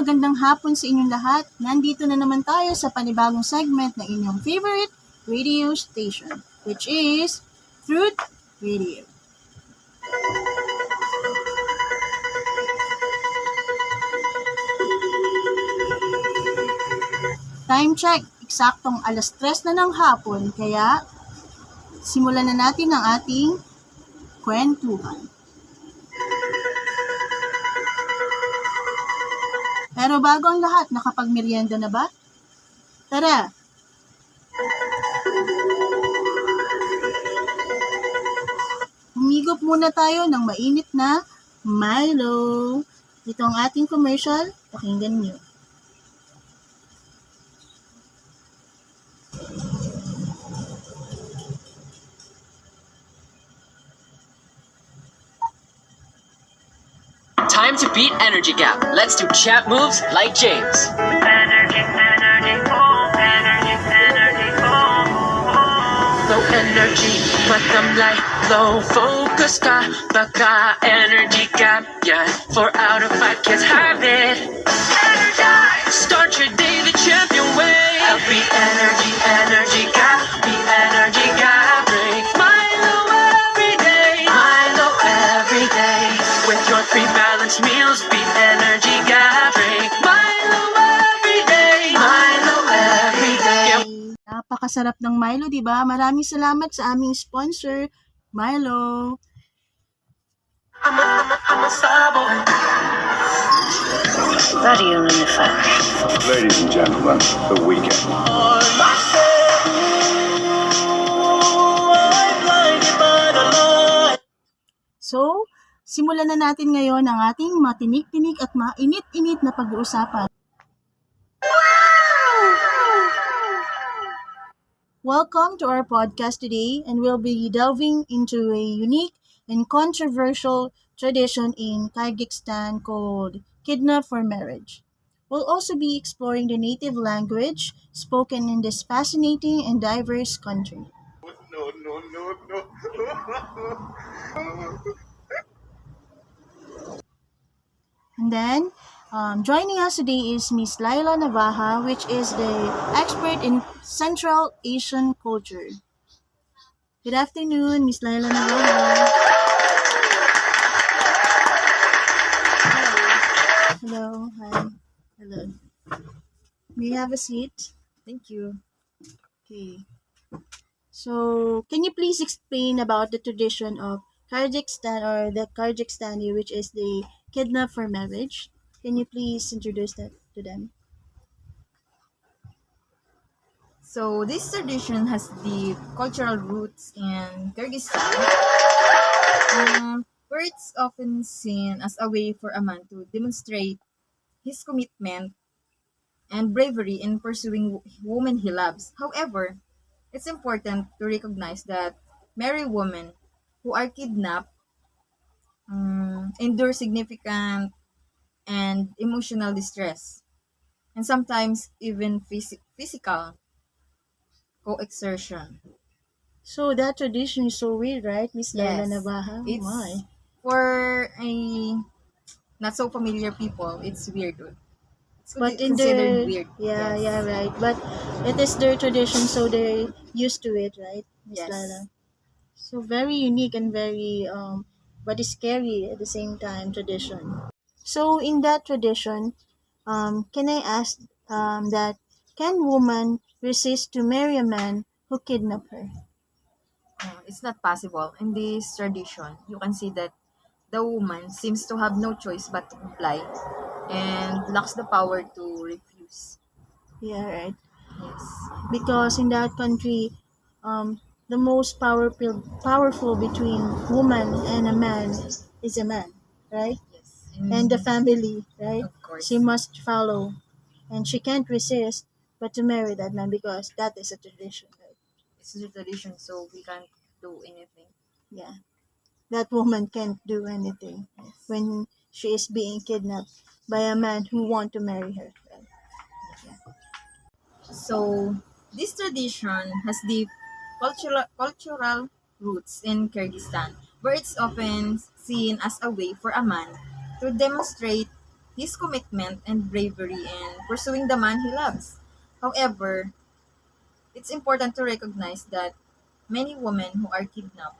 magandang hapon sa inyong lahat. Nandito na naman tayo sa panibagong segment ng inyong favorite radio station, which is Truth Radio. Time check, eksaktong 3:00 na ng hapon, kaya simulan na natin ang ating kwentuhan. Pero bago ang lahat, nakapagmerienda na ba? Tara! Humigop muna tayo ng mainit na Milo. Ito ang ating commercial, pakinggan niyo. Time to beat energy gap. Let's do chat moves like James. Energy, oh, energy, oh. Low energy, but I'm like low focus ka. Baka energy gap, yeah. 4 out of 5 kids have it. Energize, start your day the champion way. Be energy gap, be energy gap. Drink Milo every day, Milo every day. With your 3 balanced meals, be energy gap. Drink Milo every day, Milo every day. Napakasarap ng Milo, di ba? Maraming salamat sa aming sponsor, Milo. I'm a sabo. Radio Unifier. Ladies and gentlemen, the weekend. So, simulan na natin ngayon ang ating matinik-tinik at mainit-init na pag-uusapan. Welcome to our podcast today, and we'll be delving into a unique and controversial tradition in Kyrgyzstan called kidnap for marriage. We'll also be exploring the native language spoken in this fascinating and diverse country. No. And then, joining us today is Miss Laila Navaja, which is the expert in Central Asian culture. Good afternoon, Miss Laila Navaja. Hello. Hi. Hello. May you have a seat? Thank you. Okay. So, can you please explain about the tradition of Kyrgyzstan or the Kyrgyzstani, which is the kidnap for marriage? Can you please introduce that to them? So this tradition has deep cultural roots in Kyrgyzstan, where it's often seen as a way for a man to demonstrate his commitment and bravery in pursuing women he loves. However, it's important to recognize that married women who are kidnapped endure significant and emotional distress, and sometimes even physical coexertion. So, that tradition is so weird, right, Miss Laila Yes, Navaja? it's Why? for a not so familiar people. It's weird. It's But in considered their, weird. yeah, Yes. yeah, right. But it is their tradition, so they're used to it, right, Miss Yes. Laila? So very unique and very but it's scary at the same time tradition. So in that tradition, can I ask that can woman resist to marry a man who kidnap her? It's not possible. In this tradition, you can see that the woman seems to have no choice but to comply and lacks the power to refuse. Yeah, right. Yes. Because in that country, the most powerful between woman and a man is a man, right? Yes. And the family, right? Of course. She must follow, and she can't resist but to marry that man because that is a tradition, right? It's a tradition, so we can't do anything. Yeah, that woman can't do anything Yes. when she is being kidnapped by a man who want to marry her. Right? So this tradition has deep cultural roots in Kyrgyzstan, where it's often seen as a way for a man to demonstrate his commitment and bravery in pursuing the man he loves. However, it's important to recognize that many women who are kidnapped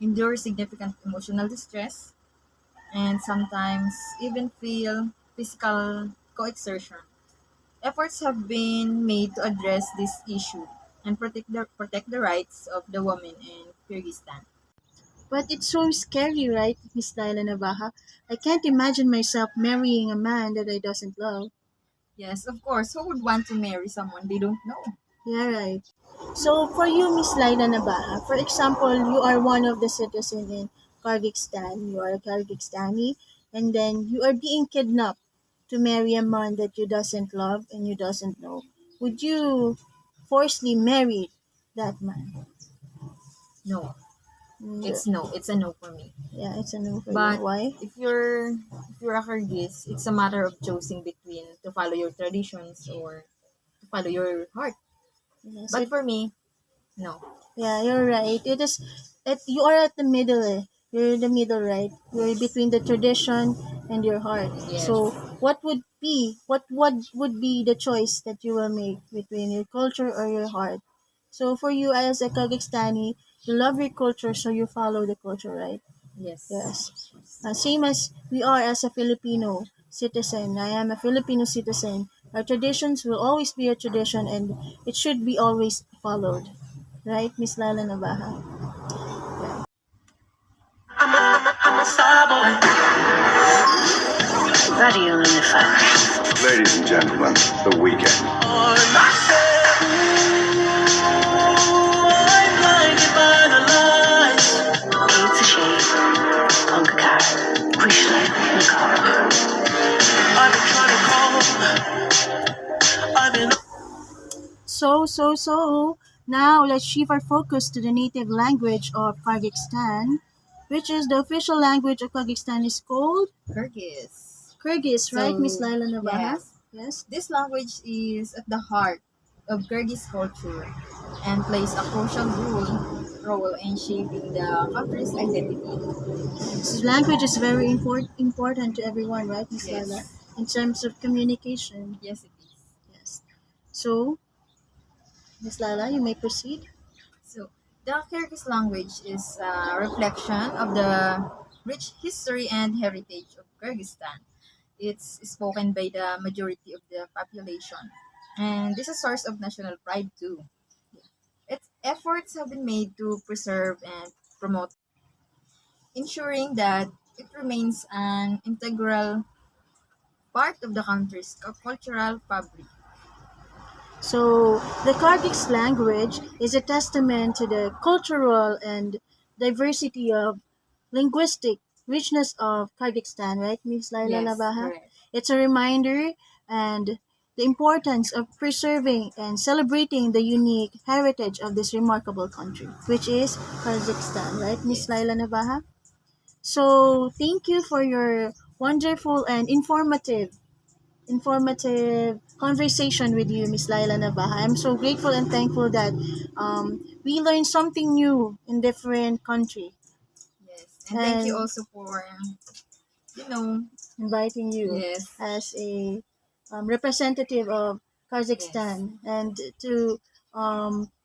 endure significant emotional distress and sometimes even feel physical coercion. Efforts have been made to address this issue and protect the rights of the women in Kyrgyzstan. But it's so scary, right, Miss Laila Navaja? I can't imagine myself marrying a man that I doesn't love. Yes, of course. Who would want to marry someone they don't know? Yeah, right. So for you, Miss Laila Nabaha, for example, you are one of the citizens in Kyrgyzstan. You are a Kyrgyzstani, and then you are being kidnapped to marry a man that you doesn't love and you doesn't know. Would you forcefully marry that man? No. Mm, It's a no for me. yeah, it's a no for you. But Why? if you're a Kyrgyz, it's a matter of choosing between to follow your traditions or to follow your heart. Yes, But for me, no. yeah, you're right. It is. You are at the middle. You're in the middle, right? You're between the tradition and your heart. Yes. So, what would be the choice that you will make between your culture or your heart? So, for you as a Kyrgyzstani, you love your culture, so you follow the culture, right? Yes. Yes. Same as we are as a Filipino citizen. I am a Filipino citizen. Our traditions will always be a tradition, and it should be always followed. Right, Miss Lala Navaja? I'm a star boy. Radio Unified. Ladies and gentlemen, the weekend. On myself. I'm blinded by the lights. Pizza Shade. Punkar. Пришлый Николаев. I've been trying to call. I've been. So, now let's shift our focus to the native language of Kyrgyzstan, which is the official language of Kyrgyzstan is called Kyrgyz. Kyrgyz, right, So, Miss Laila Navaja? yes. Yes. This language is at the heart of Kyrgyz culture and plays a crucial role in shaping the country's identity. This language is very important to everyone, right, Miss Yes. Laila? In terms of communication. Yes, it is. Yes. So, Miss Laila, you may proceed. So, the Kyrgyz language is a reflection of the rich history and heritage of Kyrgyzstan. It's spoken by the majority of the population, and this is a source of national pride too. Its efforts have been made to preserve and promote, ensuring that it remains an integral part of the country's cultural fabric. So, the Kyrgyz language is a testament to the cultural and diversity of linguistic richness of Kyrgyzstan, right, Miss Laila Yes, Labaha? correct. It's a reminder and the importance of preserving and celebrating the unique heritage of this remarkable country, which is Kazakhstan, right, Miss Yes. Laila Nabaha? So, thank you for your wonderful and informative conversation with you, Miss Laila Nabaha. I'm so grateful and thankful that we learned something new in different country Yes, and thank you and also for you know inviting you yes as a representative of Kazakhstan and to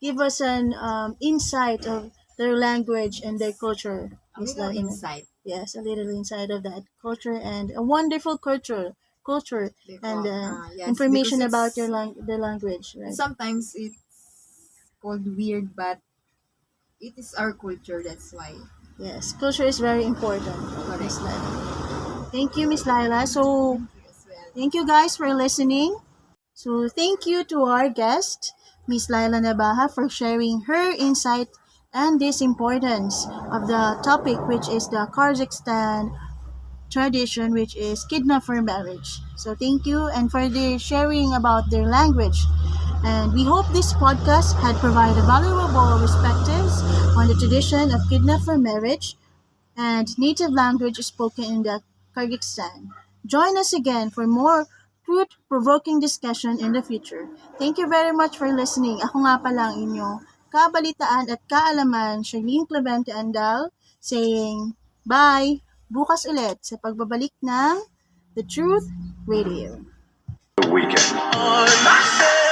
give us an insight of their language and their culture, a Miss little Laila. insight Yes, a little insight of that culture and a wonderful culture and because yes because information about the language, right? sometimes it's called weird, but it is our culture. That's why. Yes, culture is very important, Correct. Miss Laila. Thank you, Miss Laila. So, Thank you as well. thank you guys for listening. So, thank you to our guest, Miss Laila Nabaha, for sharing her insight and this importance of the topic, which is the Kazakhstan tradition, which is kidnap for marriage. So, thank you and for the sharing about their language. And we hope this podcast had provided valuable perspectives on the tradition of kidnap for marriage and native language spoken in the Kyrgyzstan. Join us again for more truth-provoking discussion in the future. Thank you very much for listening. Ako nga pala ang inyong kabalitaan at kaalaman, Charlene Clemente Andal, saying bye! Bukas ulit sa pagbabalik ng The Truth Radio. The weekend. On myself.